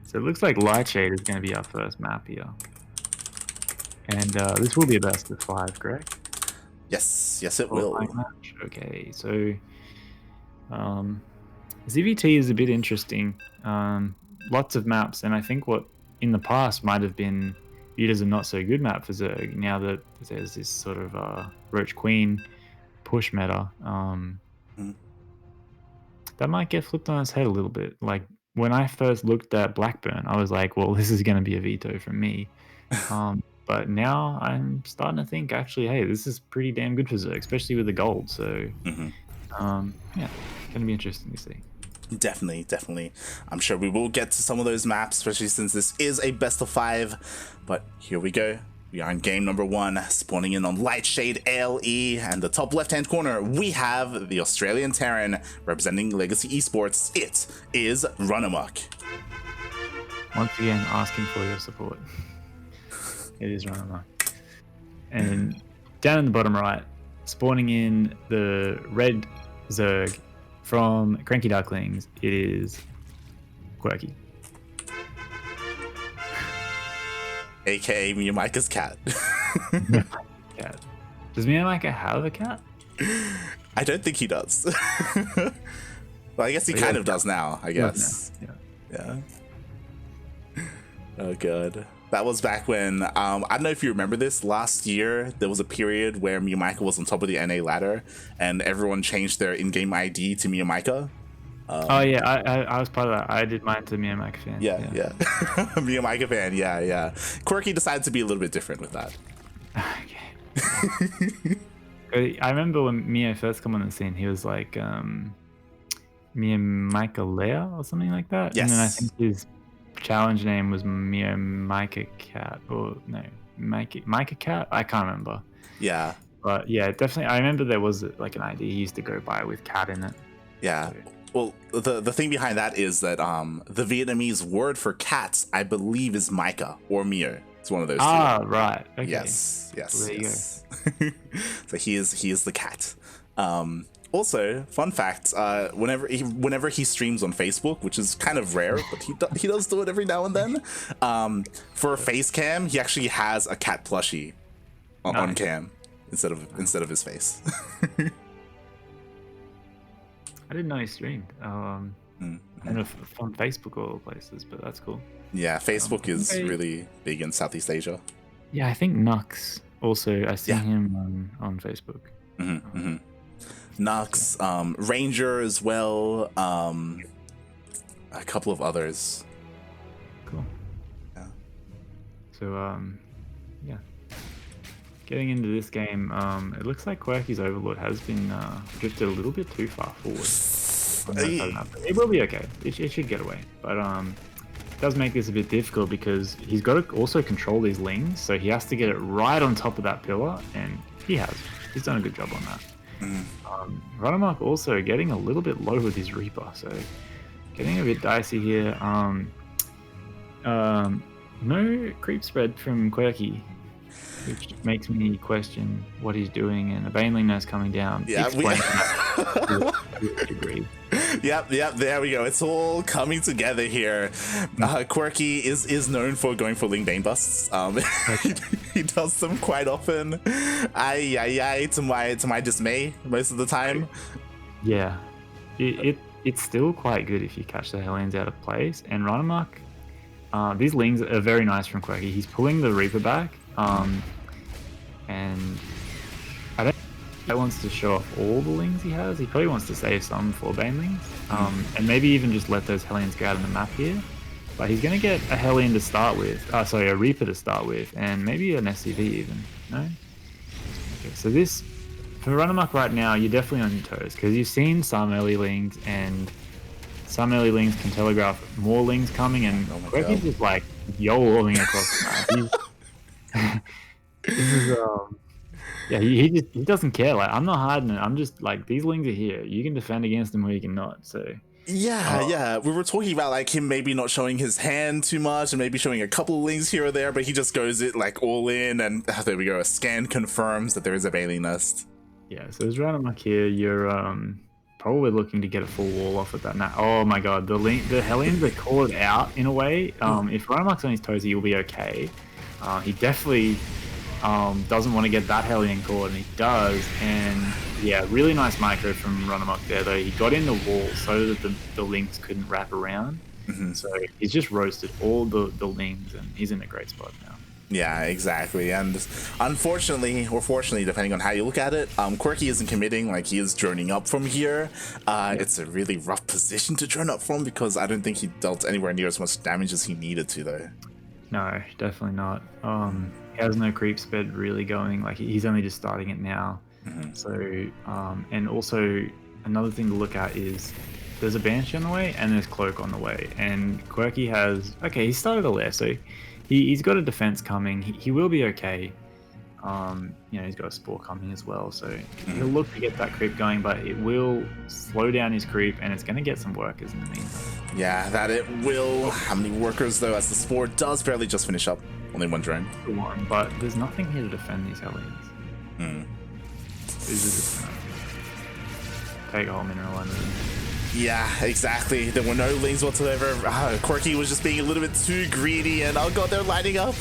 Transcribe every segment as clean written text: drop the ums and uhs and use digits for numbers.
So it looks like Lightshade is going to be our first map here. And this will be a best of 5, correct? Yes, yes it will. Match. Okay, so ZVT is a bit interesting. Lots of maps, and I think what in the past might have been viewed as a not so good map for Zerg, now that there's this sort of Roach Queen push meta, that might get flipped on its head a little bit. Like when I first looked at Blackburn, I was like, well, this is going to be a veto from me. But now I'm starting to think, actually, hey, this is pretty damn good for Zerg, especially with the gold. So, yeah, going to be interesting to see. Definitely, definitely. I'm sure we will get to some of those maps, especially since this is a best of 5. But here we go. We are in game number 1, spawning in on Lightshade LE, and the top left-hand corner, we have the Australian Terran representing Legacy Esports. It is RunaMoK. Once again, asking for your support. It is RunaMoK. And down in the bottom right, spawning in the red Zerg from CranKy Ducklings, it is Quirky. AKA Miyamika's cat. Cat. Does Miyamika have a cat? I don't think he does. Well, I guess he kind of does now, I guess. Yeah. Oh god. That was back when, I don't know if you remember this, last year there was a period where Miyamika was on top of the NA ladder and everyone changed their in-game ID to Miyamika. Oh yeah, I was part of that. I did mine to Miyamika fan. Yeah. Miyamika fan, yeah. Quirky decided to be a little bit different with that. Okay. I remember when Mio first came on the scene, he was like Miyamika Leia or something like that. Yes. And then I think his challenge name was Miyamika Cat, or no, Micah Cat? I can't remember. Yeah. But yeah, definitely. I remember there was like an ID he used to go by with cat in it. Yeah. Well, the thing behind that is that the Vietnamese word for cats, I believe, is Micah or Mio. It's one of those two. Ah, right. Okay. Yes. Well, there you go. So he is the cat. Also, fun fact: whenever he streams on Facebook, which is kind of rare, but he does do it every now and then. For a face cam, he actually has a cat plushie on cam instead of his face. I didn't know he streamed. And on Facebook or all places, but that's cool. Yeah, Facebook is really big in Southeast Asia. Yeah, I think Nux also. I see him on Facebook. Nux, Ranger as well. A couple of others. Cool. Yeah. So yeah. Getting into this game, it looks like Quirky's Overlord has been drifted a little bit too far forward. It will be okay. It should get away. But it does make this a bit difficult because he's got to also control these lings, so he has to get it right on top of that pillar, and he has. He's done a good job on that. RunaMoK also getting a little bit low with his Reaper, so getting a bit dicey here. No creep spread from Quirky, which makes me question what he's doing, and a Baneling nurse coming down. Yeah, Yep, there we go. It's all coming together here. Quirky is known for going for Ling Bane busts. He does them quite often. To my dismay most of the time. Yeah, it's still quite good if you catch the Hellions out of place. And RunaMoK, these Lings are very nice from Quirky. He's pulling the Reaper back, and I don't think he wants to show off all the Lings he has. He probably wants to save some for Banelings, and maybe even just let those Hellions go out on the map here. But he's going to get a Hellion to start with, a Reaper to start with, and maybe an SCV even, no? Okay, so this, for RunaMoK right now, you're definitely on your toes, because you've seen some early Lings, and some early Lings can telegraph more Lings coming, and Quirky's just like YOLOing across the map. This is, yeah, he doesn't care. Like, I'm not hiding it. I'm just like, these Lings are here. You can defend against them or you cannot, so... Yeah, we were talking about like him maybe not showing his hand too much and maybe showing a couple of Lings here or there, but he just goes it like all in, and there we go. A scan confirms that there is a Baneling nest. Yeah, so there's RunaMoK here. You're probably looking to get a full wall off with that. Oh my god, the Hellions are called out in a way. If RunaMoK's on his toes, he'll be okay. He definitely doesn't want to get that Hellion caught, and he does. And yeah, really nice micro from RunaMoK there, though. He got in the wall so that the Lings couldn't wrap around. So he's just roasted all the Lings, and he's in a great spot now. Yeah, exactly. And unfortunately, or fortunately, depending on how you look at it, Quirky isn't committing. Like, he is droning up from here. It's a really rough position to drone up from, because I don't think he dealt anywhere near as much damage as he needed to, though. No, definitely not. He has no creep sped really going. Like, he's only just starting it now. So, and also another thing to look at is there's a Banshee on the way and there's Cloak on the way. And Quirky has, okay, he started a lair, so he's got a defense coming. He will be okay. You know, he's got a Spore coming as well, so he'll look to get that creep going, but it will slow down his creep, and it's going to get some workers in the meantime. Yeah, that it will. How many workers, though, as the Spore does barely just finish up? Only one drone. One, but there's nothing here to defend these Hellions. These are just going to take a whole mineral line with them. Yeah, exactly. There were no Lings whatsoever. Quirky was just being a little bit too greedy, and oh god, they're lighting up.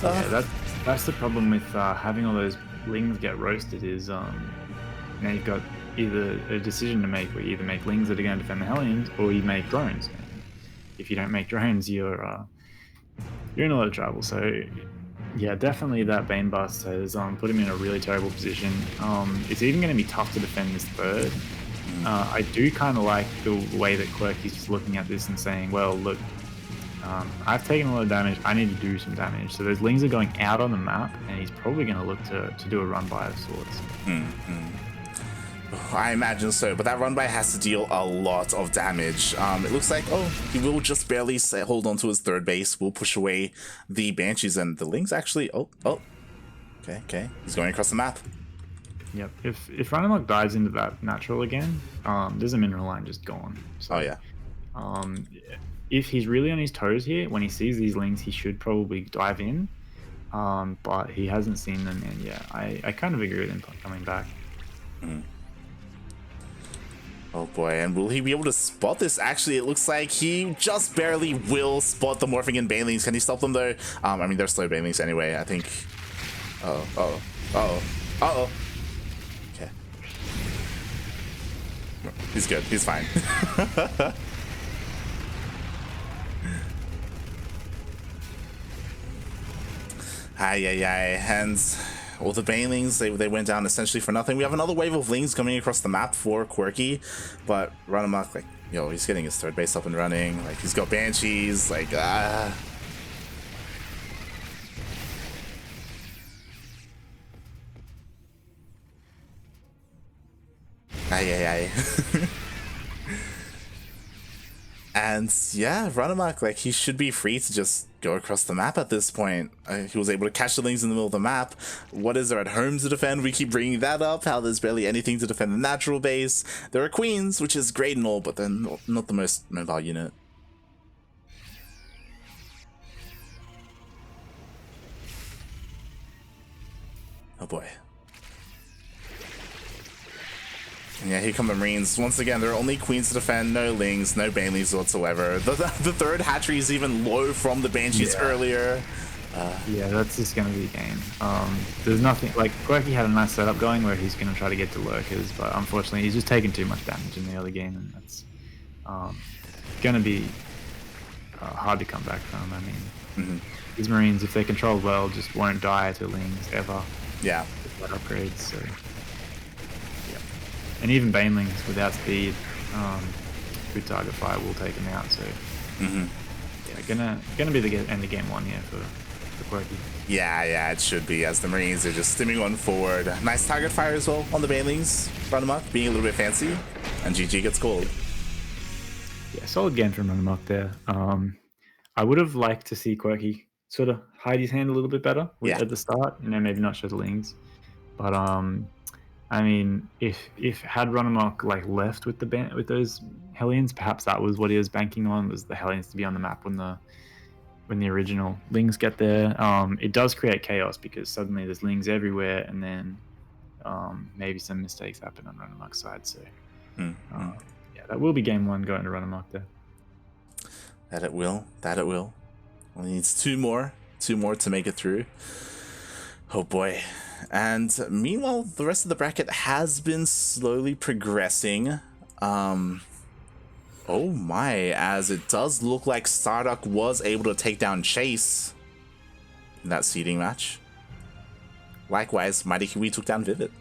Yeah, that's the problem with having all those Lings get roasted is now you've got either a decision to make where you either make Lings that are going to defend the Hellions, or you make drones. And if you don't make drones, you're in a lot of trouble. So yeah, definitely that Bane Bust has put him in a really terrible position. It's even going to be tough to defend this third. I do kind of like the way that Quirky's just looking at this and saying, well, look, I've taken a lot of damage, I need to do some damage. So those Lings are going out on the map, and he's probably going to look to do a run by of sorts. I imagine so, but that run by has to deal a lot of damage. It looks like, he will just barely hold on to his third base, will push away the Banshees, and the Lings actually, okay, he's going across the map. Yep, if RunaMoK dives into that natural again, there's a mineral line just gone. So, if he's really on his toes here, when he sees these Lings, he should probably dive in. But he hasn't seen them, and yeah, I kind of agree with him coming back. Oh boy, and will he be able to spot this? Actually, it looks like he just barely will spot the morphing in Banelings. Can he stop them though? I mean, they're slow Banelings anyway, I think. Okay. He's good, he's fine. And all the Banelings, they went down essentially for nothing. We have another wave of Lings coming across the map for Quirky, but RunaMoK, like, he's getting his third base up and running. Like, he's got Banshees, like, And yeah, RunaMoK, like, he should be free to just go across the map at this point. He was able to catch the Lings in the middle of the map. What is there at home to defend? We keep bringing that up, how there's barely anything to defend the natural base. There are Queens, which is great and all, but they're not the most mobile unit. Oh boy. And yeah, here come the Marines. Once again, there are only Queens to defend, no Lings, no Banelings whatsoever. The third hatchery is even low from the Banshees earlier. Yeah, that's just going to be a game. There's nothing, like, Quirky had a nice setup going where he's going to try to get to lurkers, but unfortunately he's just taken too much damage in the early game, and that's going to be hard to come back from. I mean, these Marines, if they're controlled well, just won't die to Lings ever. Yeah. With upgrades, so... And even Banelings without speed, good target fire will take him out. So yeah, gonna be the end of game one here for Quirky. Yeah, it should be, as the Marines are just stimming on forward. Nice target fire as well on the Banelings. RunaMoK being a little bit fancy, and GG gets called. Yeah, solid game from RunaMoK there. I would have liked to see Quirky sort of hide his hand a little bit better at the start. Maybe not show the Lings, but I mean, if had RunaMoK like left with those Hellions, perhaps that was what he was banking on, was the Hellions to be on the map when the original Lings get there. It does create chaos because suddenly there's Lings everywhere, and then maybe some mistakes happen on RunaMoK's side. So Yeah, that will be game 1 going to RunaMoK there. That it will. That it will. Only needs 2 more. 2 more to make it through. Oh boy. And meanwhile, the rest of the bracket has been slowly progressing. Oh my, as it does look like Starduck was able to take down Chase in that seeding match. Likewise, Mighty Kiwi took down Vivid.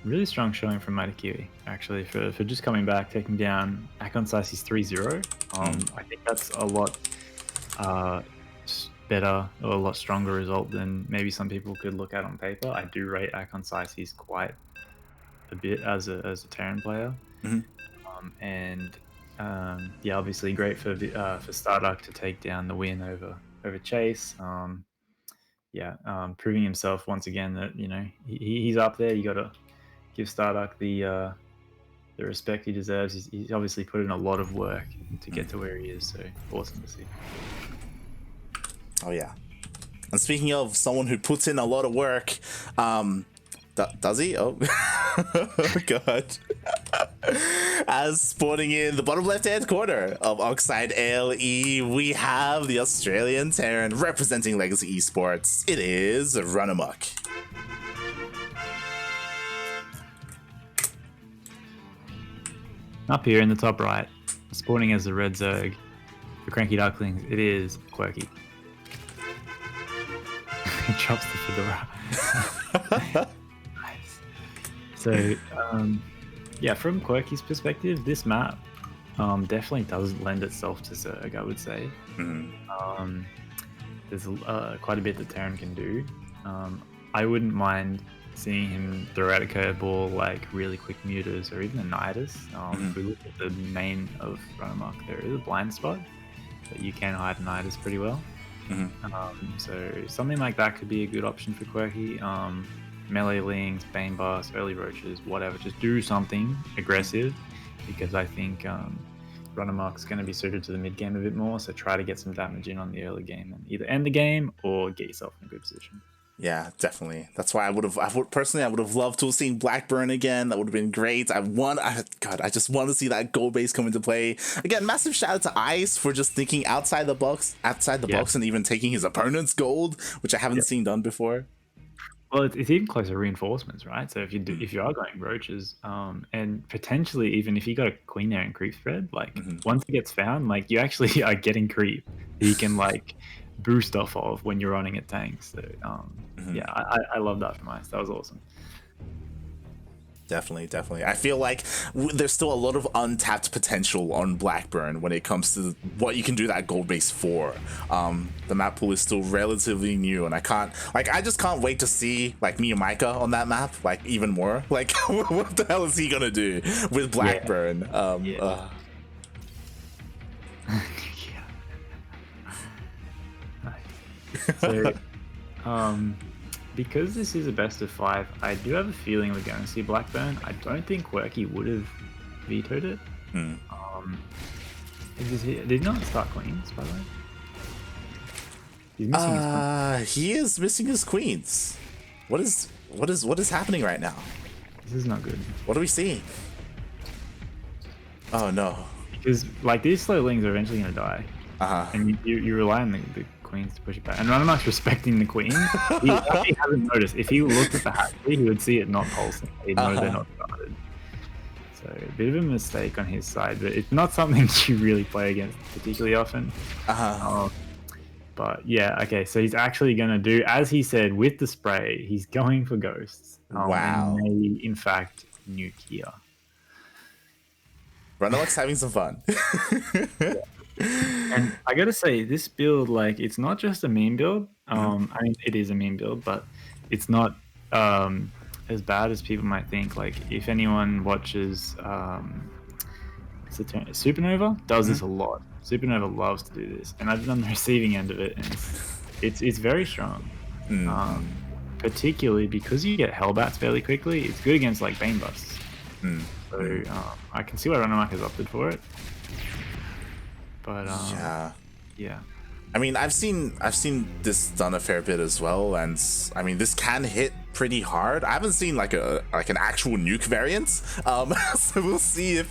Really strong showing from Mighty Kiwi, actually, for just coming back, taking down Akon Sicey's 3-0. I think that's a lot better, or a lot stronger result than maybe some people could look at on paper. I do rate Akon Sicey's quite a bit as a Terran player. Yeah, obviously great for Starduck to take down the win over Chase. Proving himself once again that, you know, he's up there. You got to give Starduck the respect he deserves. He's obviously put in a lot of work to get to where he is, so awesome to see. Oh yeah. And speaking of someone who puts in a lot of work, does he? Oh, God. As spawning in the bottom left-hand corner of Oxide ALE, we have the Australian Terran representing Legacy Esports. It is RunaMoK. Up here in the top right, spawning as the red Zerg for CranKy Ducklings, it is Quirky. He drops the fedora. Nice. So, yeah, from Quirky's perspective, this map definitely does lend itself to Zerg, I would say. There's quite a bit that Terran can do. I wouldn't mind seeing him throw out a curveball like really quick mutas or even a Nidus. If we look at the main of RunaMoK, there is a blind spot, but you can hide a Nidus pretty well. So something like that could be a good option for Quirky. Melee Lings, Bane Bust, early Roaches, whatever. Just do something aggressive, because I think RunaMoK's going to be suited to the mid game a bit more. So try to get some damage in on the early game and either end the game or get yourself in a good position. Yeah, definitely. That's why I would have loved to have seen Blackburn again. That would have been great. I just want to see that gold base come into play. Again, massive shout out to Ice for just thinking outside the box, and even taking his opponent's gold, which I haven't seen done before. Well, it's even closer reinforcements, right? So if you are going Roaches, and potentially even if you got a Queen there in creep spread, like once it gets found, like you actually are getting creep that you can like boost off of when you're running at tanks. So yeah, I love that from Ice. That was awesome. Definitely. I feel like there's still a lot of untapped potential on Blackburn when it comes to what you can do that gold base for. The map pool is still relatively new, and I just can't wait to see like Miyamika on that map, like even more. Like what the hell is he gonna do with Blackburn? So, because this is a best of 5, I do have a feeling we're going to see Blackburn. I don't think Quirky would have vetoed it. Did he not start Queens, by the way? He's missing his queens. He is missing his queens. What is happening right now? This is not good. What are we seeing? Oh no. Because like these slow lings are eventually going to die. And you rely on the queens to push it back. And RunaMoK's respecting the queen. He hasn't noticed. If he looked at the hatchery, he would see it not pulsing. He'd know they're not started. So a bit of a mistake on his side, but it's not something you really play against particularly often. But yeah, okay, so he's actually going to do, as he said, with the spray, he's going for ghosts. Wow. And maybe, in fact, nuke here. RunaMoK's having some fun. Yeah. And I gotta say, this build, like, it's not just a meme build. I mean, it is a meme build, but it's not as bad as people might think. Like, if anyone watches Supernova, does this a lot. Supernova loves to do this, and I've been on the receiving end of it, and it's very strong. Particularly because you get Hellbats fairly quickly. It's good against like Bane Busts. So I can see why RunaMoK has opted for it. But yeah. I mean, I've seen this done a fair bit as well, and I mean, this can hit pretty hard. I haven't seen like an actual nuke variant. So we'll see if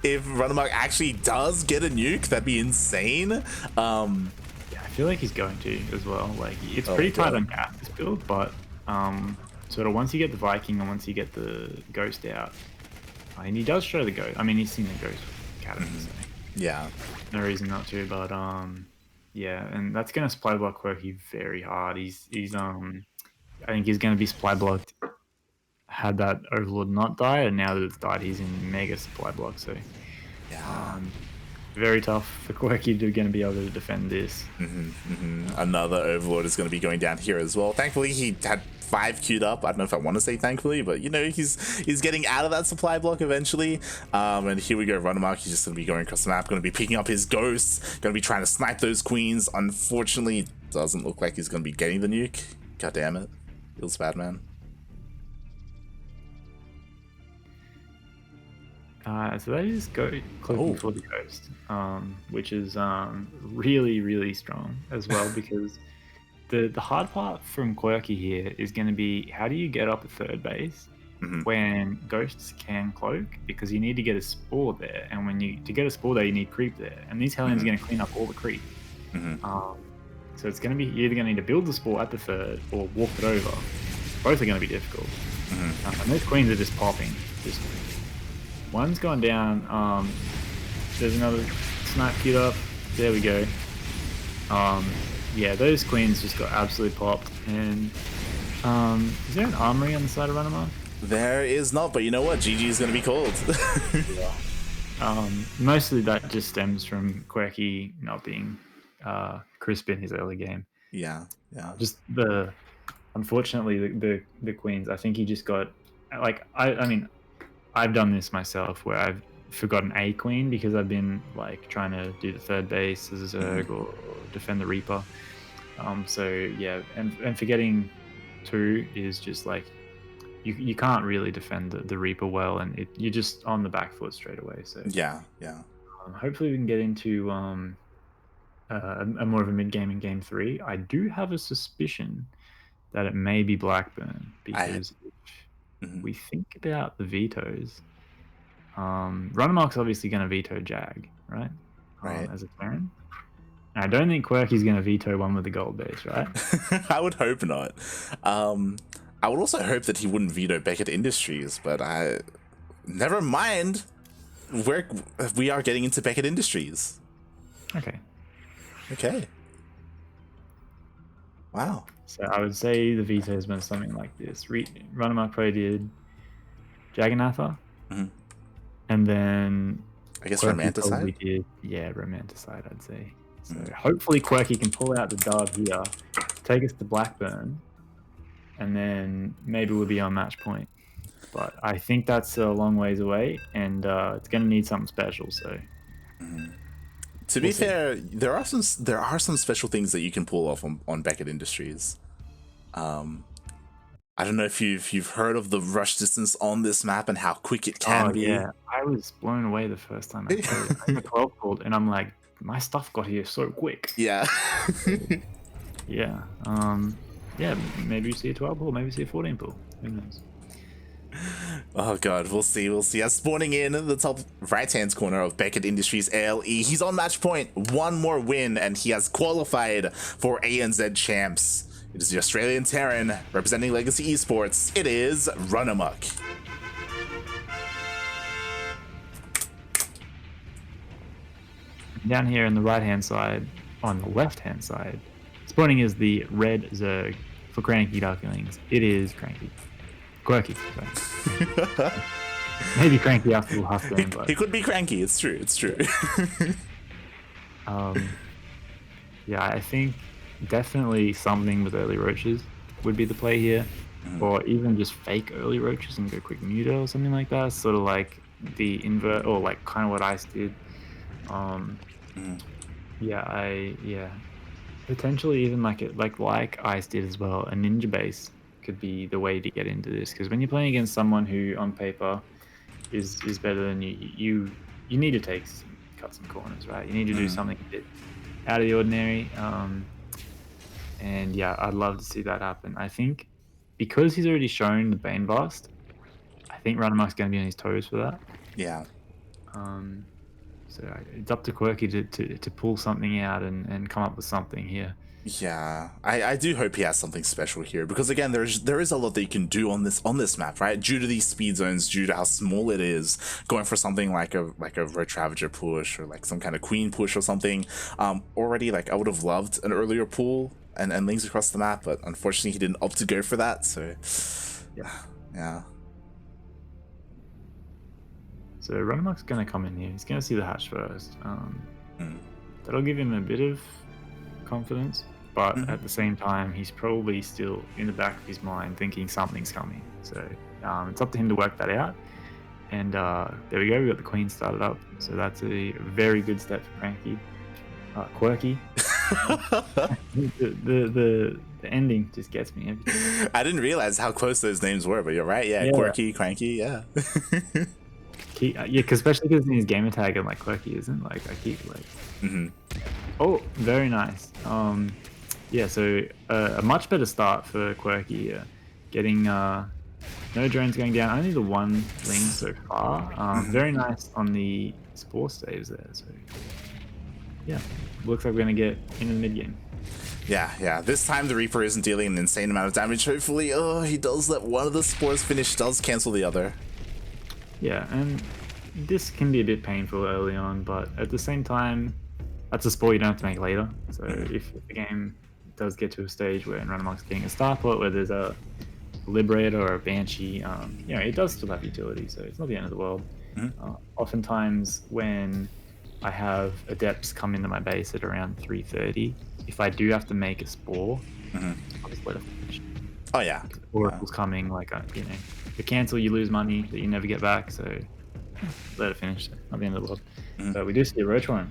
RunaMoK actually does get a nuke. That'd be insane. Yeah, I feel like he's going to as well. Like it's pretty tight on gas this build, but sort of once you get the Viking and once you get the Ghost out, and he does show the Ghost. I mean, he's seen the Ghost Academy, so Yeah. no reason not to. But yeah, and that's gonna supply block Quirky very hard. He's I think he's gonna be supply blocked had that Overlord not died, and now that it's died, he's in mega supply block. So Yeah. very tough for Quirky to going to be able to defend this. Another Overlord is going to be going down here as well. Thankfully, he had 5 queued up. I don't know if I want to say thankfully, but you know, he's getting out of that supply block eventually. And here we go, RunaMoK. He's just going to be going across the map, going to be picking up his ghosts, going to be trying to snipe those queens. Unfortunately, it doesn't look like he's going to be getting the nuke. God damn it. Feels bad, man. So they just go clicking for the Ghost, which is really, really strong as well, because the hard part from Quirky here is going to be how do you get up at third base when Ghosts can cloak, because you need to get a Spore there, and to get a Spore there you need creep there, and these Hellions are going to clean up all the creep. So it's going to be you're either going to need to build the Spore at the third or walk it over. Both are going to be difficult. And those queens are just popping. One's gone down. There's another snipe queued up. There we go. Yeah, those queens just got absolutely popped. And is there an armory on the side of RunaMoK? There is not, but you know what? GG is going to be called. Mostly that just stems from Quirky not being crisp in his early game. Yeah. Just unfortunately the queens. I think he just got like I mean. I've done this myself where I've forgotten a queen because I've been like trying to do the third base as a Zerg or defend the Reaper. So yeah, and forgetting 2 is just like you can't really defend the Reaper well, and you're just on the back foot straight away. So yeah. Hopefully we can get into a more of a mid game in game 3. I do have a suspicion that it may be Blackburn, because we think about the vetoes. RunaMoK's obviously going to veto Jag, right? As a turn. I don't think Quirky's going to veto one with the gold base, right? I would hope not. I would also hope that he wouldn't veto Beckett Industries, but never mind. We are getting into Beckett Industries. Okay. Wow. So I would say the veto has been something like this. RunaMoK probably did Jagannatha, and then I guess Quirky Romanticide? did, yeah, Romanticide, I'd say. So hopefully Quirky can pull out the dub here, take us to Blackburn, and then maybe we'll be on match point. But I think that's a long ways away, and it's going to need something special. So. To be fair, there are some special things that you can pull off on Beckett Industries. I don't know if you've heard of the rush distance on this map and how quick it can be. Yeah, I was blown away the first time I played it. I got 12 pulled, and I'm like, my stuff got here so quick. Yeah. Yeah. Yeah, maybe you see a 12 pull, maybe you see a 14 pull. Who knows? Oh god, we'll see. As spawning in the top right-hand corner of Beckett Industries ALE, he's on match point. 1 more win, and he has qualified for ANZ Champs. It is the Australian Terran representing Legacy Esports. It is RunaMoK. Down here on the right-hand side, on the left-hand side, spawning is the red Zerg for CranKy Ducklings. It is CranKy. Quirky, sorry. Maybe CranKy after the last game, but... He could be CranKy, it's true. Yeah, I think definitely something with early roaches would be the play here. Or even just fake early roaches and go quick Muto or something like that. Sort of like the invert, or like kind of what Ice did. Yeah, potentially even like Ice did as well. A ninja base could be the way to get into this, because when you're playing against someone who on paper is better than you need to cut some corners, right? You need to do something a bit out of the ordinary. And yeah, I'd love to see that happen. I think because he's already shown the Bane Blast, I think RunaMoK's going to be on his toes for that. Yeah. So it's up to Quirky to pull something out and come up with something here. Yeah, I do hope he has something special here, because again, there is a lot that you can do on this map, right? Due to these speed zones, due to how small it is, going for something like a Roach Ravager push or like some kind of Queen push or something. Already, like, I would have loved an earlier pull and links across the map, but unfortunately he didn't opt to go for that. So yeah. So RunaMoK's going to come in here. He's going to see the hatch first. That'll give him a bit of confidence. But at the same time, he's probably still in the back of his mind thinking something's coming. So it's up to him to work that out. And there we go. We got the Queen started up. So that's a very good step for CranKy. Quirky. the ending just gets me. I didn't realize how close those names were, but you're right. Yeah. Quirky, CranKy. Yeah. Because especially because in his gamer tag, I'm like Quirky isn't like I keep like. Oh, very nice. Yeah, so a much better start for Quirky here. Getting no drones going down, only the one ling so far. Very nice on the Spore saves there. So yeah, looks like we're going to get into the mid game. Yeah. This time the Reaper isn't dealing an insane amount of damage. Hopefully, he does let one of the Spores finish, does cancel the other. Yeah, and this can be a bit painful early on, but at the same time, that's a Spore you don't have to make later. So if the game does get to a stage where RunaMoK's getting a Starport, where there's a Liberator or a Banshee, it does still have utility, so it's not the end of the world. Oftentimes when I have Adepts come into my base at around 3:30, if I do have to make a Spore, I'll just let it finish. Oh yeah. Oracle's coming, like, the cancel, you lose money that you never get back, so let it finish. Not the end of the world. But we do see a Roach Warren.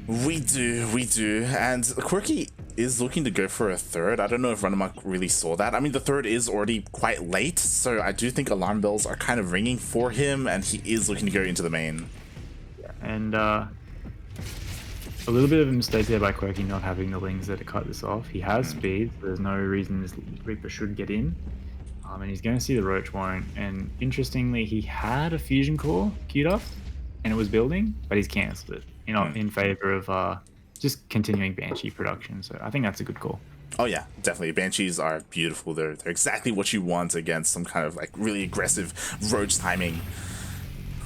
We do, and Quirky is looking to go for a third. I don't know if RunaMoK really saw that. I mean, the third is already quite late, so I do think alarm bells are kind of ringing for him, and he is looking to go into the main. Yeah, and a little bit of a mistake there by Quirky not having the lings there to cut this off. He has speed, so there's no reason this Reaper should get in. And he's going to see the Roach Warren, and interestingly, he had a Fusion Core queued up, and it was building, but he's cancelled it, in favor of just continuing Banshee production. So I think that's a good call. Oh yeah, definitely. Banshees are beautiful. They're exactly what you want against some kind of like really aggressive Roach timing.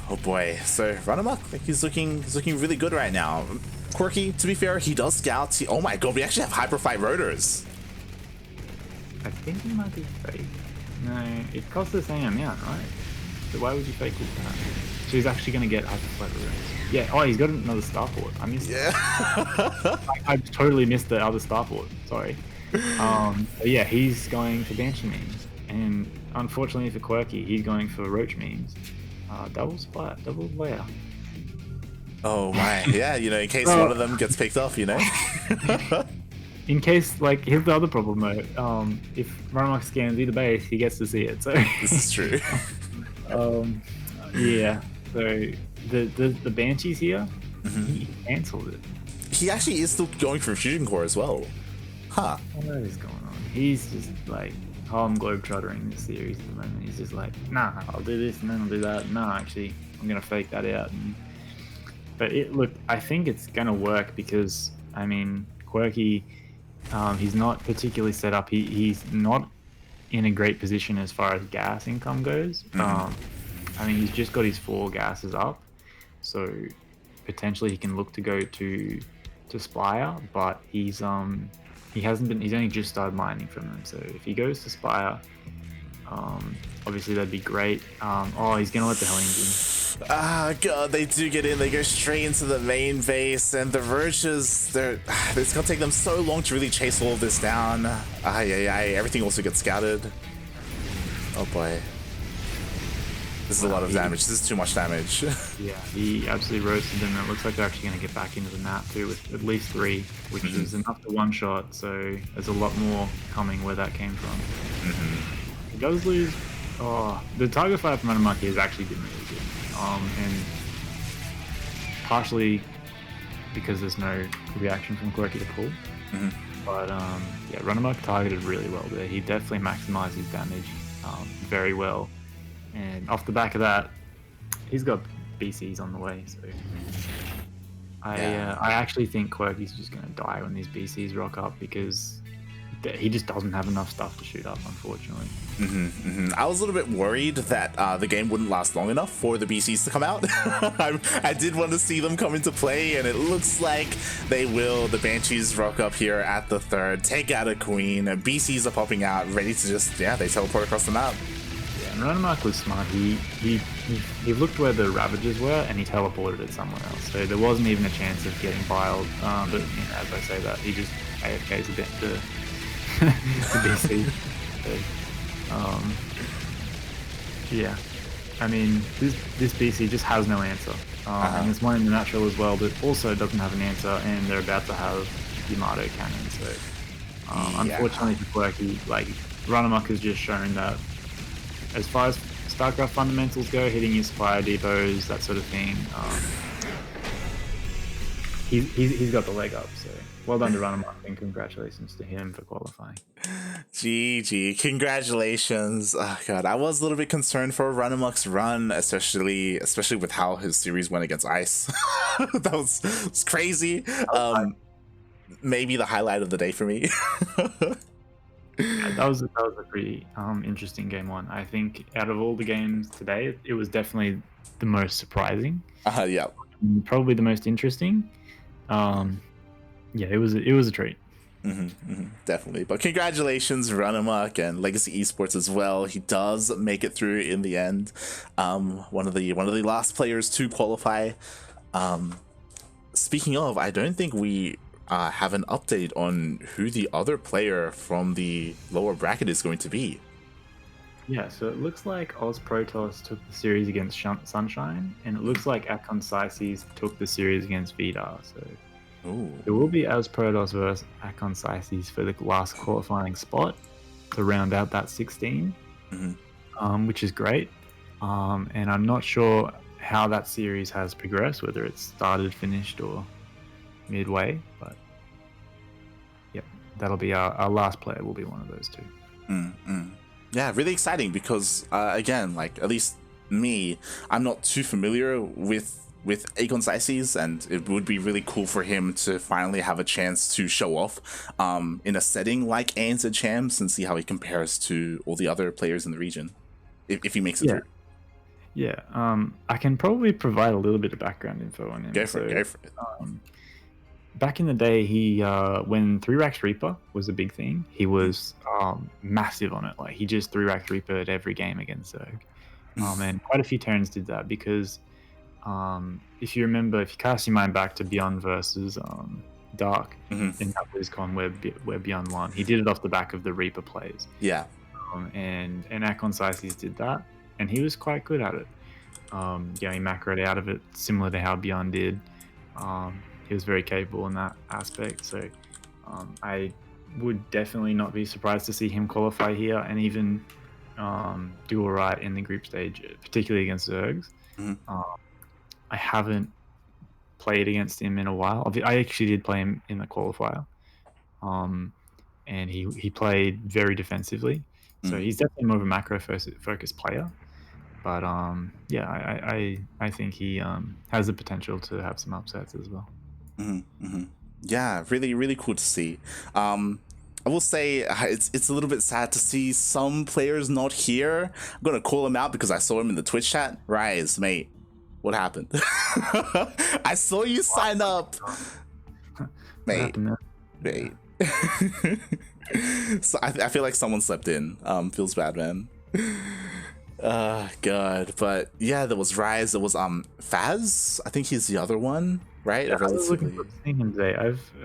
Oh boy. So RunaMoK, like, he's looking really good right now. Quirky, to be fair, he does scout. Oh my god, we actually have Hyperfight Rotors. I think he might be fake. No, it costs the same amount, right? So why would you fake it that? So he's actually going to get Hyperfight Rotors. Yeah, he's got another Starport. I missed it. I totally missed the other Starport. Sorry. But yeah, he's going for Banshee memes. And unfortunately for Quirky, he's going for Roach memes. Double splat, double layer. Oh my, yeah, in case one of them gets picked off, In case, like, here's the other problem though. If RunaMoK scans either base, he gets to see it. So this is true. Yeah. So the Banshees here, he cancelled it. He actually is still going for Fusion Core as well. Huh. What is going on? He's just like globetrottering this series at the moment. He's just like, nah, I'll do this and then I'll do that. Nah, actually, I'm gonna fake that out. But look, I think it's gonna work because Quirky, he's not particularly set up. He's not in a great position as far as gas income goes. He's just got his 4 gases up, so potentially he can look to go to Spire, but he hasn't been. He's only just started mining from them. So if he goes to Spire, obviously that'd be great. He's gonna let the Hellions in. Ah, god, they do get in. They go straight into the main base, and the Roaches, it's gonna take them so long to really chase all of this down. Everything also gets scouted. Oh boy. This is a lot of damage. This is too much damage. Yeah, he absolutely roasted them. It looks like they're actually going to get back into the map too with at least 3, which is enough to one-shot, so there's a lot more coming where that came from. He does lose... the target fire from RunaMoK has actually been really good. And partially because there's no reaction from Quirky to pull. But yeah, RunaMoK targeted really well there. He definitely maximized his damage very well. And off the back of that, he's got BCs on the way. So I actually think Quirky's just going to die when these BCs rock up because he just doesn't have enough stuff to shoot up, unfortunately. I was a little bit worried that the game wouldn't last long enough for the BCs to come out. I did want to see them come into play, and it looks like they will. The Banshees rock up here at the third, take out a queen, and BCs are popping out, ready to just, yeah, they teleport across the map. Yeah, and RunaMoK was smart. He looked where the Ravagers were, and he teleported it somewhere else. So there wasn't even a chance of getting biled. But you know, as I say that, he just AFKs a bit to BC. So, yeah, I mean, this BC just has no answer. And there's one in the natural as well that also doesn't have an answer, and they're about to have Yamato cannon. So, unfortunately for Quirky, like, RunaMoK has just shown that as far as StarCraft fundamentals go, hitting his fire depots, that sort of thing, he's got the leg up. So, well done to RunaMoK, and congratulations to him for qualifying. GG, congratulations. Oh god, I was a little bit concerned for RunaMoK's run, especially with how his series went against Ice. That was crazy. Maybe the highlight of the day for me. Yeah, that was a pretty interesting game one. I think out of all the games today, it was definitely the most surprising. Yeah. Probably the most interesting. Yeah, it was a treat. Definitely. But congratulations, RunaMoK and Legacy Esports as well. He does make it through in the end. One of the last players to qualify. Speaking of, I don't think we have an update on who the other player from the lower bracket is going to be. Yeah, so it looks like Oz Protoss took the series against Sunshine, and it looks like Akon Sices took the series against Vidar. So it will be Oz Protoss versus Akon Sices for the last qualifying spot to round out that 16, which is great. And I'm not sure how that series has progressed, whether it's started, finished, or midway, but yep, that'll be our last player will be one of those two. Yeah, really exciting because again, like, at least me, I'm not too familiar with Akon Sices, and it would be really cool for him to finally have a chance to show off in a setting like ANZ Champs and see how he compares to all the other players in the region, if he makes it through. Yeah, I can probably provide a little bit of background info on him. Go for it. Back in the day, he when 3-Rax Reaper was a big thing, he was massive on it. Like, he just 3-Rax Reapered every game against Zerg. And quite a few Terrans did that because if you remember, if you cast your mind back to Beyond versus Dark in that BlizzCon where Beyond won, he did it off the back of the Reaper plays. Yeah. And Akon Sices did that, and he was quite good at it. Yeah, he macroed out of it, similar to how Beyond did. He was very capable in that aspect, so I would definitely not be surprised to see him qualify here and even do all right in the group stage, particularly against Zergs. I haven't played against him in a while. I actually did play him in the qualifier, and he played very defensively, so he's definitely more of a macro focused player. But yeah, I think he has the potential to have some upsets as well. Yeah, really cool to see. I will say it's a little bit sad to see some players not here. I'm gonna call him out because I saw him in the Twitch chat. Rise, mate, what happened? I saw you sign up, mate. So I feel like someone slept in. Feels bad, man. God, but yeah, there was Rise. There was Faz. I think he's the other one, right? Yeah, I was looking forward to seeing him today.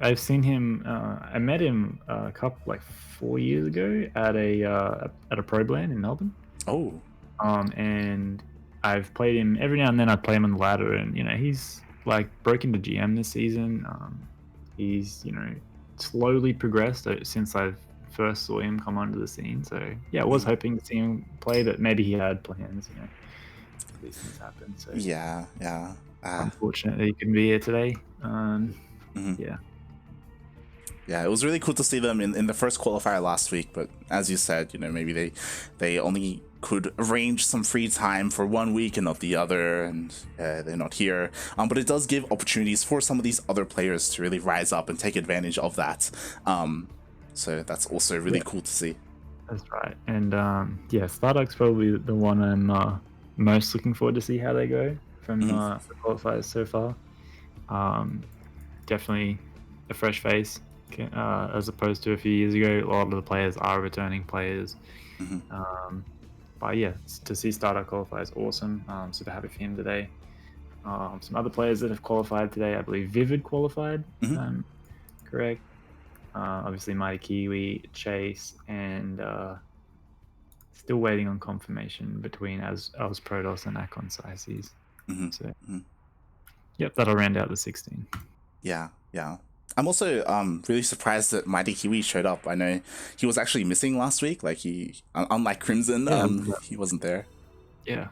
I've seen him. I met him a couple, like 4 years ago at a pro LAN in Melbourne. Oh. And I've played him every now and then. I play him on the ladder, and he's like broken to GM this season. He's slowly progressed since I've first saw him come onto the scene. So yeah, I was hoping to see him play, but maybe he had plans. These things happen. So yeah. Unfortunately, he couldn't be here today. Yeah. Yeah, it was really cool to see them in the first qualifier last week, but as you said, you know, maybe they only could arrange some free time for 1 week and not the other, and they're not here. But it does give opportunities for some of these other players to really rise up and take advantage of that. So that's also really cool to see. That's right. And yeah, Starduck's probably the one I'm most looking forward to see how they go from the qualifiers so far. Definitely a fresh face as opposed to a few years ago. A lot of the players are returning players. But yeah, to see Starduck qualify is awesome. Super happy for him today. Some other players that have qualified today, I believe Vivid qualified, correct? Obviously Mighty Kiwi, Chase, and still waiting on confirmation between Oz Protoss and Akon Sices. So, yep, that'll round out the 16. Yeah. I'm also really surprised that Mighty Kiwi showed up. I know he was actually missing last week. Like he, unlike Crimson, he wasn't there. Yeah.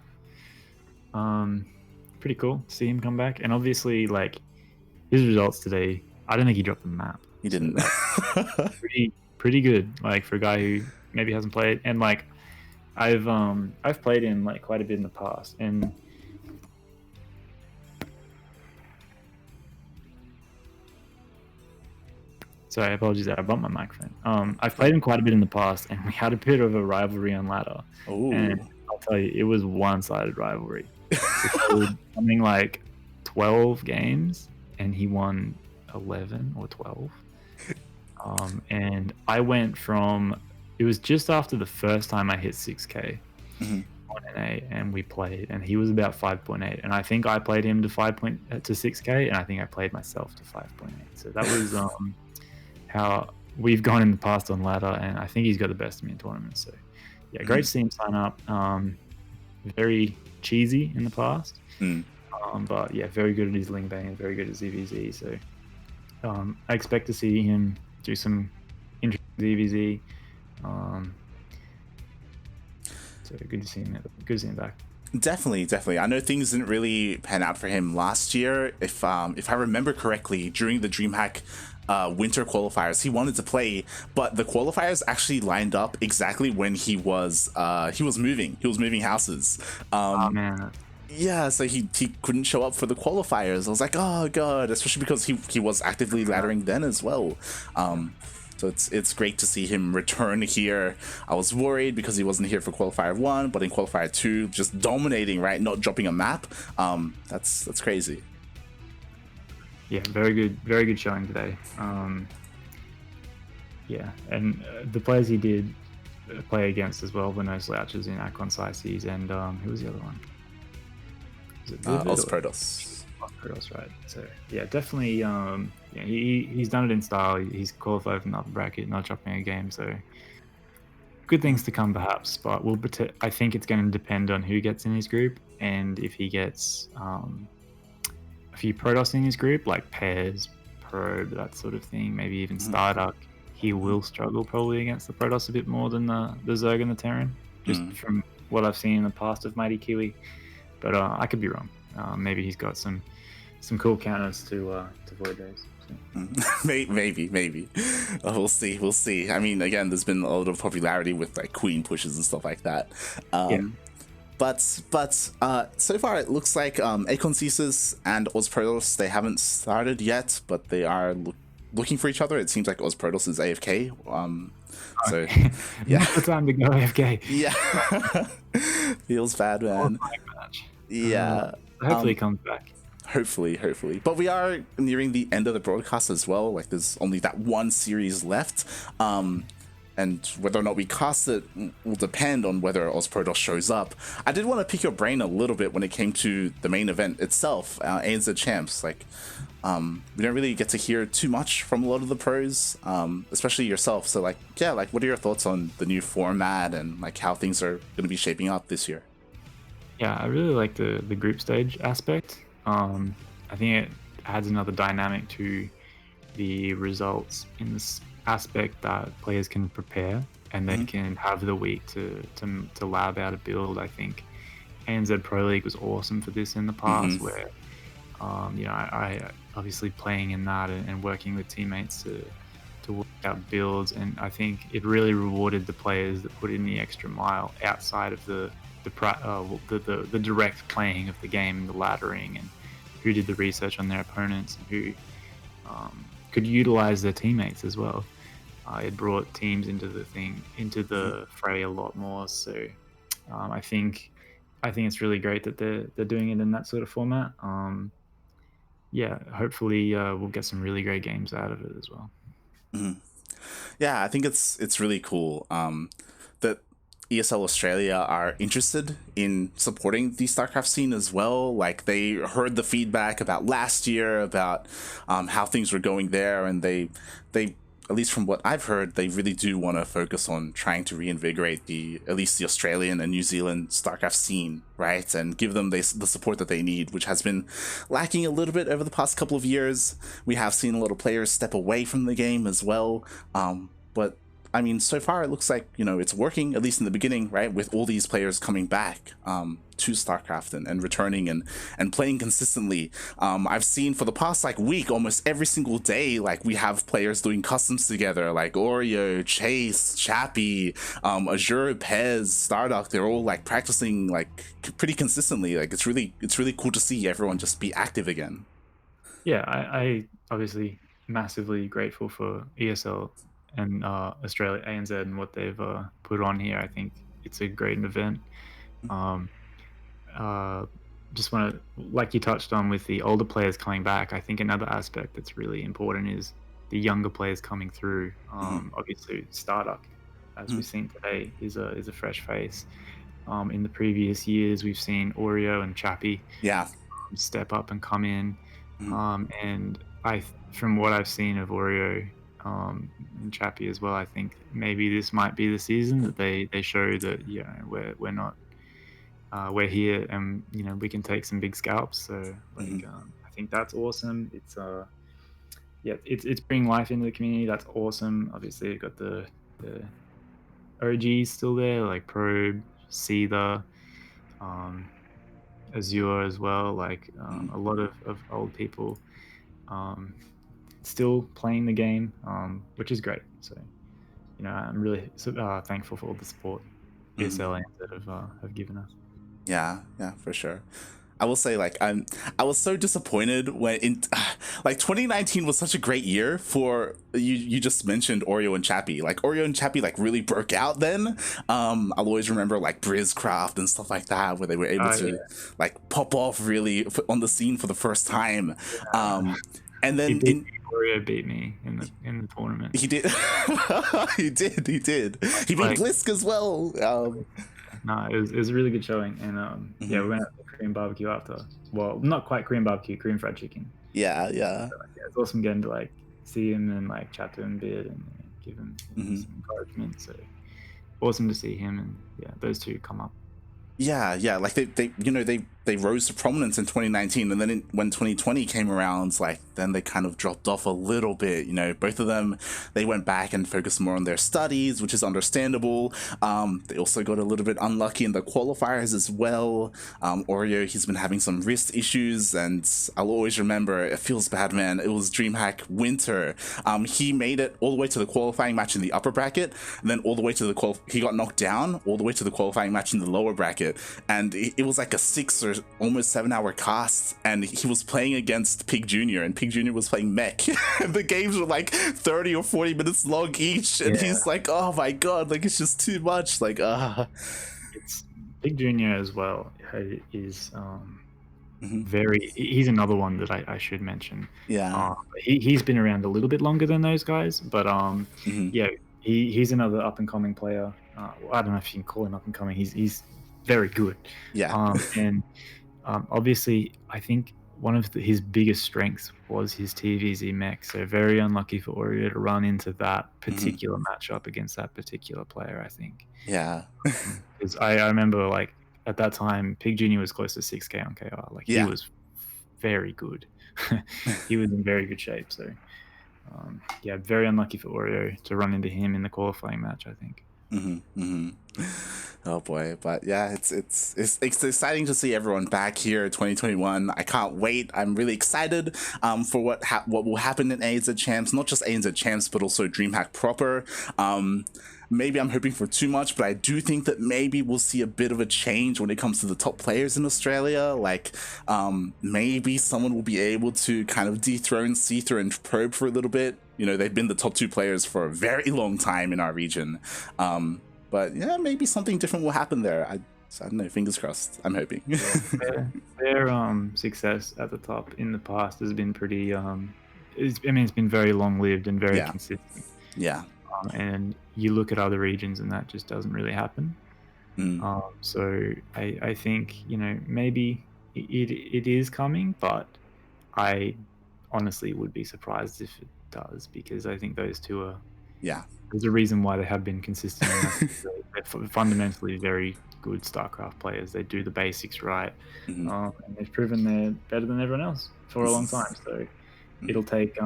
Pretty cool to see him come back. And obviously, like, his results today, I don't think he dropped the map. He didn't. So pretty good. Like for a guy who maybe hasn't played, and like I've played him like quite a bit in the past, and sorry, apologies, I bumped my microphone. I've played him quite a bit in the past, and we had a bit of a rivalry on ladder. Ooh. And I'll tell you, it was one-sided rivalry. Something like 12 games, and he won 11 or 12. And I went from, it was just after the first time I hit 6k on NA, and we played, and he was about 5.8, and I think I played him to 6k, and I think I played myself to 5.8. So that was how we've gone in the past on ladder, and I think he's got the best of me in tournaments. So yeah, great to see him sign up. Very cheesy in the past, but yeah, very good at his Ling Bang and very good at ZVZ. So I expect to see him do some interesting ZVZ. So good to see him. Good to see him back. Definitely. I know things didn't really pan out for him last year. If I remember correctly, during the DreamHack winter qualifiers, he wanted to play, but the qualifiers actually lined up exactly when he was moving. He was moving houses. Oh man. Yeah, so he couldn't show up for the qualifiers. I was like, oh god, especially because he was actively laddering then as well. So it's great to see him return here. I was worried because he wasn't here for qualifier 1, but in qualifier 2, just dominating, right? Not dropping a map. That's crazy. Yeah, very good showing today. Yeah, and the players he did play against as well were no slouches in Akon Sices and who was the other one? Oz Protoss. Oz Protoss, right? So yeah, definitely. Yeah, he's done it in style. He's qualified from the upper bracket, not dropping a game. So good things to come, perhaps. But I think it's going to depend on who gets in his group, and if he gets a few Protoss in his group, like Pairs, Probe, that sort of thing. Maybe even Starduck. He will struggle probably against the Protoss a bit more than the Zerg and the Terran, just from what I've seen in the past of Mighty Kiwi. But I could be wrong. Maybe he's got some cool counters to avoid those. So. Maybe. We'll see. I mean, again, there's been a lot of popularity with like Queen pushes and stuff like that. But so far it looks like Akon Sices and Oz Protoss, they haven't started yet, but they are looking for each other. It seems like Oz Protoss is AFK. So yeah, not the time to go AFK. Yeah, feels bad, man. Yeah. Hopefully he comes back. Hopefully. But we are nearing the end of the broadcast as well. Like there's only that one series left. And whether or not we cast it will depend on whether Oz Protoss shows up. I did want to pick your brain a little bit when it came to the main event itself, ANZ Champs. Like, we don't really get to hear too much from a lot of the pros, especially yourself. So like, yeah, like what are your thoughts on the new format and like how things are going to be shaping up this year? Yeah, I really like the group stage aspect. I think it adds another dynamic to the results in this aspect that players can prepare and then can have the week to lab out a build. I think ANZ Pro League was awesome for this in the past, where I obviously playing in that and working with teammates to work out builds, and I think it really rewarded the players that put in the extra mile outside of the direct playing of the game, the laddering, and who did the research on their opponents, and who could utilize their teammates as well. It brought teams into the fray a lot more. So I think it's really great that they're doing it in that sort of format. Yeah, hopefully we'll get some really great games out of it as well. Yeah, I think it's really cool that ESL Australia are interested in supporting the StarCraft scene as well. Like, they heard the feedback about last year about how things were going there, and they at least from what I've heard, they really do want to focus on trying to reinvigorate at least the Australian and New Zealand StarCraft scene, right? And give them the support that they need, which has been lacking a little bit over the past couple of years. We have seen a lot of players step away from the game as well. But I mean, so far it looks like, it's working, at least in the beginning, right? With all these players coming back to StarCraft and returning and playing consistently. I've seen for the past week, almost every single day, we have players doing customs together, like Oreo, Chase, Chappy, Azure, Pez, Starduck. They're all practicing pretty consistently. It's really cool to see everyone just be active again. Yeah, I obviously massively grateful for ESL and Australia ANZ and what they've put on here. I think it's a great event. Just want to, like you touched on with the older players coming back, I think another aspect that's really important is the younger players coming through. Obviously Starduck, as we've seen today, is a fresh face. In the previous years, we've seen Oreo and Chappy step up and come in. And from what I've seen of Oreo and Chappy as well, I think maybe this might be the season that they show that we're not we're here, and we can take some big scalps. So I think that's awesome. It's it's bringing life into the community. That's awesome. Obviously, you've got the OGs still there, like Probe, Seether, Azure as well. A lot of old people still playing the game, which is great. So I'm really thankful for all the support ESL ANZ have given us. Yeah, for sure. I will say, I was so disappointed when 2019 was such a great year for you just mentioned Oreo and Chappy. Oreo and Chappy really broke out then. I'll always remember BrizzCraft and stuff like that, where they were able to pop off really on the scene for the first time. And then Oreo beat me in the tournament. He did. he did. He beat Blisk as well. No, it was a really good showing, and we went out to Korean barbecue after. Well, not quite Korean barbecue, Korean fried chicken. Yeah. So, it's awesome getting to see him and chat to him a bit and give him some encouragement. So awesome to see him and those two come up. Yeah, they rose to prominence in 2019, and then when 2020 came around, then they kind of dropped off a little bit. Both of them, they went back and focused more on their studies, which is understandable. They also got a little bit unlucky in the qualifiers as well. Oreo, he's been having some wrist issues, and I'll always remember, it feels bad, man. It was DreamHack Winter. He made it all the way to the qualifying match in the upper bracket, and then all the way to he got knocked down all the way to the qualifying match in the lower bracket, and it was a 6 or almost 7 hour cast, and he was playing against Pig Jr. and Pig Jr. was playing Mech. And the games were 30 or 40 minutes long each, and he's oh my god, it's just too much. It's Pig Jr. as well is he's another one that I should mention. He's been around a little bit longer than those guys, but he's another up and coming player. I don't know if you can call him up and coming. He's very good. And obviously, I think one of his biggest strengths was his TvZ mech. So very unlucky for Oreo to run into that particular matchup against that particular player, I think. Yeah. Because I remember, at that time, Pig Jr. was close to 6K on KR. He was very good. He was in very good shape. So, very unlucky for Oreo to run into him in the qualifying match, I think. Oh boy, but yeah, it's exciting to see everyone back here in 2021. I can't wait. I'm really excited for what will happen in ANZ Champs, not just ANZ Champs, but also DreamHack proper. Maybe I'm hoping for too much, but I do think that maybe we'll see a bit of a change when it comes to the top players in Australia. Like, maybe someone will be able to kind of dethrone Seether and Probe for a little bit. You know, they've been the top 2 players for a very long time in our region. But yeah, maybe something different will happen there. I don't know, fingers crossed. I'm hoping. Their success at the top in the past has been pretty it's been very long-lived and very consistent. Yeah. And you look at other regions and that just doesn't really happen. So I think, you know, maybe it is coming, but I honestly would be surprised if it does, because I think those two are, there's a reason why they have been consistent. They're fundamentally very good StarCraft players. They do the basics right, and they've proven they're better than everyone else for a long time. So it'll take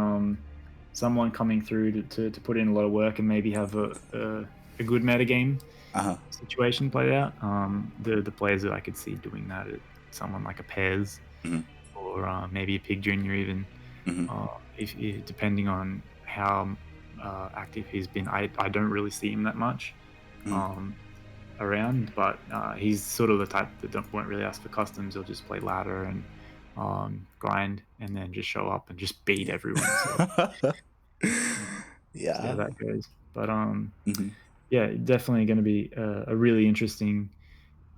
someone coming through to put in a lot of work and maybe have a good metagame situation played out. The players that I could see doing that are someone like a Pez, or maybe a Pig Junior even, if depending on how active he's been. I don't really see him that much around, but he's sort of the type that won't really ask for customs. He'll just play ladder and grind, and then just show up and just beat everyone. So, yeah, that goes. But yeah, definitely going to be a really interesting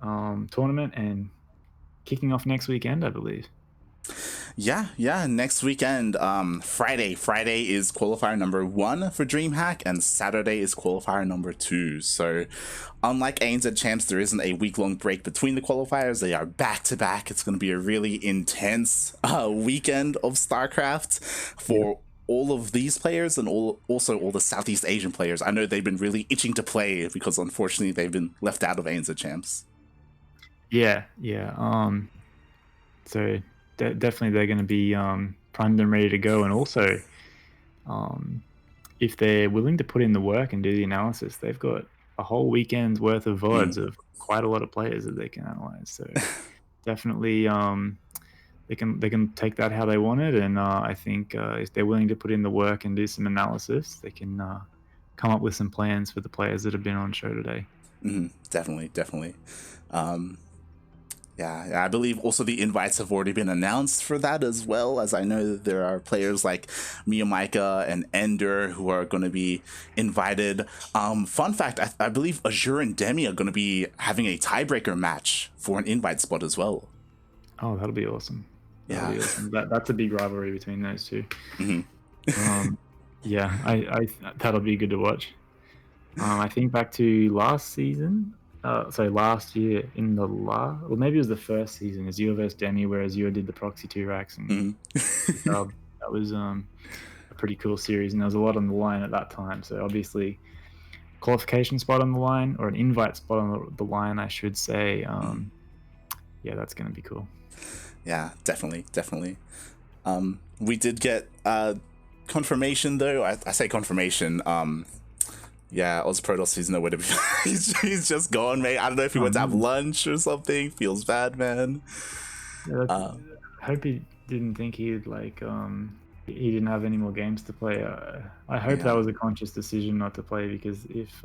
tournament, and kicking off next weekend, I believe. Yeah, next weekend, Friday is qualifier number 1 for DreamHack, and Saturday is qualifier number 2. So unlike ANZ Champs, there isn't a week-long break between the qualifiers. They are back-to-back. It's going to be a really intense weekend of StarCraft for all of these players, and also all the Southeast Asian players. I know they've been really itching to play because unfortunately they've been left out of ANZ Champs. Yeah. So definitely they're going to be primed and ready to go. And also, if they're willing to put in the work and do the analysis, they've got a whole weekend's worth of VODs of quite a lot of players that they can analyze. So definitely they can take that how they want it. And I think if they're willing to put in the work and do some analysis, they can come up with some plans for the players that have been on show today. Definitely. Yeah, I believe also the invites have already been announced for that, as well, as I know that there are players like Miyamaika and Ender who are going to be invited. Fun fact, I believe Azure and Demi are going to be having a tiebreaker match for an invite spot as well. Oh, that'll be awesome. Yeah, that's a big rivalry between those two. Yeah, I that'll be good to watch. I think back to last season. Last year in the well, maybe it was the first season, Azure versus Demi, where Azure did the proxy 2 racks, and that was a pretty cool series, and there was a lot on the line at that time. So obviously, qualification spot on the line, or an invite spot on the line, I should say. Yeah, that's going to be cool. Yeah, definitely. We did get confirmation, though. I say confirmation. Yeah, OzProtoss, he's nowhere to be. he's just gone, mate. I don't know if he went to have lunch or something. Feels bad, man. Yeah, I hope he didn't think he'd he didn't have any more games to play. I hope that was a conscious decision not to play, because if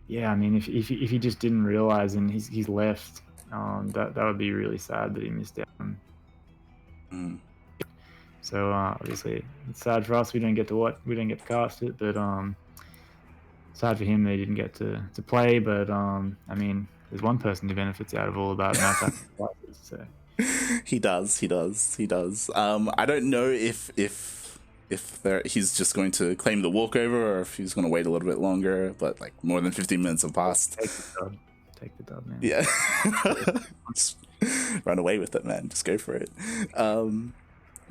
if he just didn't realize and he's left, that would be really sad that he missed out on. So obviously it's sad for us. We don't get to watch. We don't get to cast it, but sad for him they didn't get to play. But I mean, there's one person who benefits out of all of that, and that's actually so. He does. I don't know if he's just going to claim the walkover, or if he's going to wait a little bit longer. But like, more than 15 minutes have passed. Take the dub, man. Yeah. Just run away with it, man. Just go for it.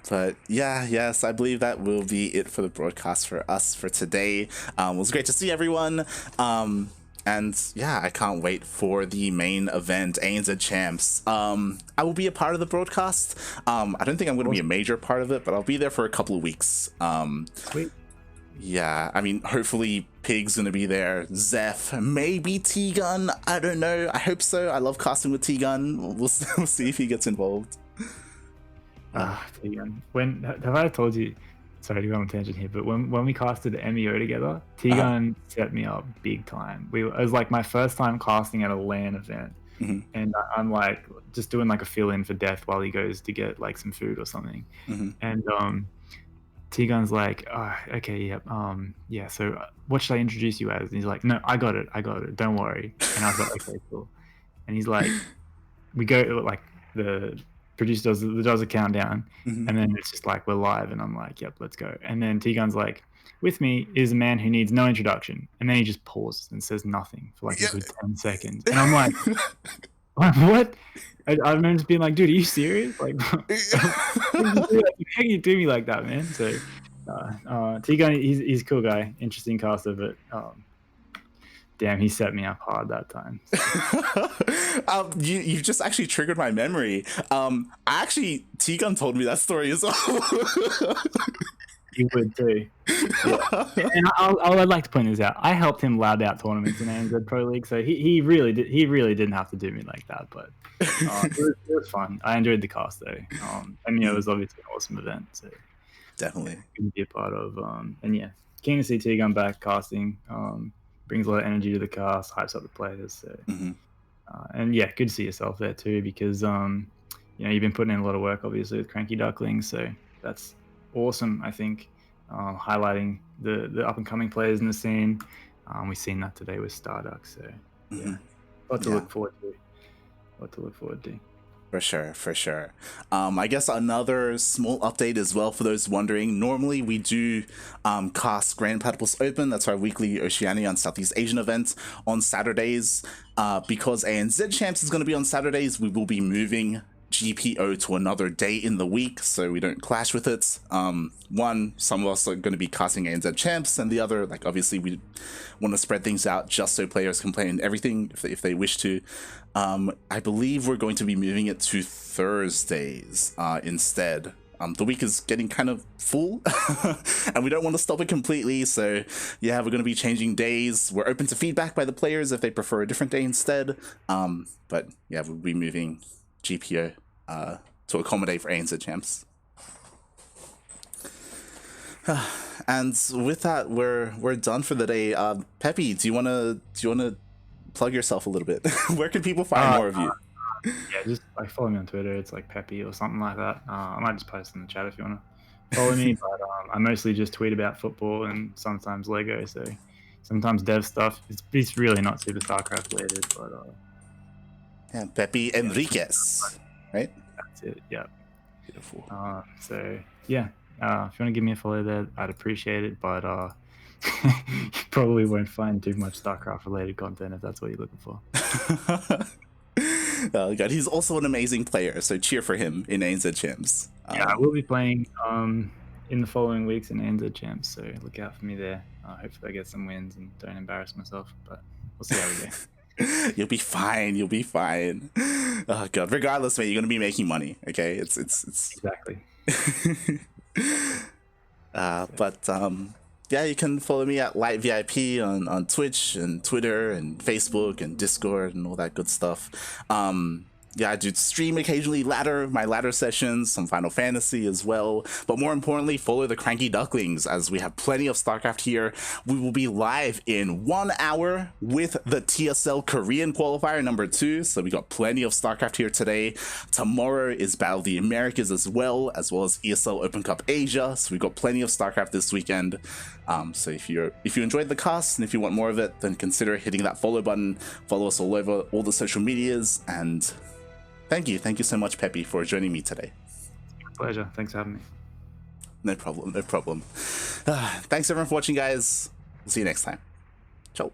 But yes, I believe that will be it for the broadcast for us for today. It was great to see everyone. And yeah, I can't wait for the main event, ANZ Champs. I will be a part of the broadcast. I don't think I'm going to be a major part of it, but I'll be there for a couple of weeks. Sweet. Yeah, I mean, hopefully Pig's gonna be there. Zeph, maybe T-Gun. I don't know. I hope so. I love casting with T-Gun. We'll see if he gets involved. T-Gun. When have I told you? Sorry to go on a tangent here, but when we casted MEO together, T-Gun set me up big time. It was like my first time casting at a LAN event, and I'm like just doing like a fill-in for Death while he goes to get like some food or something, and T-Gun's like, oh, okay, yep, yeah, so what should I introduce you as? And he's like, no, I got it, don't worry. And I was like, okay, cool. And he's like, we go, like, the producer does a countdown, and then it's just like, we're live, and I'm like, yep, let's go. And then T-Gun's like, with me is a man who needs no introduction. And then he just pauses and says nothing for like a good 10 seconds. And I'm like, what? I remember just being like, dude, are you serious? Like, how can you do me like that, man? So, T-Gun, he's a cool guy, interesting caster, but damn, he set me up hard that time. You've just actually triggered my memory. T-Gun told me that story as well. He would too. Yeah. And I'd like to point this out. I helped him lab out tournaments in ANZ Pro League, so he really didn't have to do me like that. But it was fun. I enjoyed the cast though. And it was obviously an awesome event. So definitely good to be a part of. And yeah, keen to see T-Gun back casting. Brings a lot of energy to the cast, hypes up the players. So and yeah, good to see yourself there too, because you've been putting in a lot of work obviously with CranKy Ducklings, so that's awesome. I think highlighting the up and coming players in the scene. We've seen that today with Starduck, so yeah, what to look forward to. For sure. I guess another small update as well for those wondering. Normally we do cast Grand Platypus Open. That's our weekly Oceania and Southeast Asian event on Saturdays. Because ANZ Champs is going to be on Saturdays, we will be moving GPO to another day in the week so we don't clash with it. One, some of us are going to be casting ANZ Champs, and the other, like, obviously we want to spread things out just so players can play in everything if they wish to. I believe we're going to be moving it to Thursdays instead. The week is getting kind of full and we don't want to stop it completely, so yeah, we're going to be changing days. We're open to feedback by the players if they prefer a different day instead, but yeah, we'll be moving GPO to accommodate for ANZ Champs. And with that, we're done for the day. Peppy, do you wanna plug yourself a little bit? Where can people find more of you? Yeah, just like follow me on Twitter. It's like Peppy or something like that. I might just post in the chat if you wanna follow me. But I mostly just tweet about football and sometimes Lego. So sometimes dev stuff. It's really not super StarCraft related, but yeah, Peppy Enriquez, right? That's it. Yeah. Beautiful. So yeah, if you want to give me a follow there, I'd appreciate it. But you probably won't find too much StarCraft related content if that's what you're looking for. Oh god, he's also an amazing player, so cheer for him in ANZ Champs. Yeah, I will be playing in the following weeks in ANZ Champs, so look out for me there. Hopefully I get some wins and don't embarrass myself, but we'll see how we go. You'll be fine. Oh god, regardless, mate, you're gonna be making money. Okay, it's exactly. Yeah, you can follow me at LightVIP on Twitch and Twitter and Facebook and Discord and all that good stuff. Yeah, I do stream occasionally my ladder sessions, some Final Fantasy as well. But more importantly, follow the CranKy Ducklings, as we have plenty of StarCraft here. We will be live in 1 hour with the TSL Korean Qualifier number 2. So we got plenty of StarCraft here today. Tomorrow is Battle of the Americas as well as ESL Open Cup Asia. So we got plenty of StarCraft this weekend. So if you enjoyed the cast and if you want more of it, then consider hitting that follow button. Follow us all over all the social medias, and thank you so much, Peppy, for joining me today. Pleasure. Thanks for having me. No problem. Thanks everyone for watching, guys. We'll see you next time. Ciao.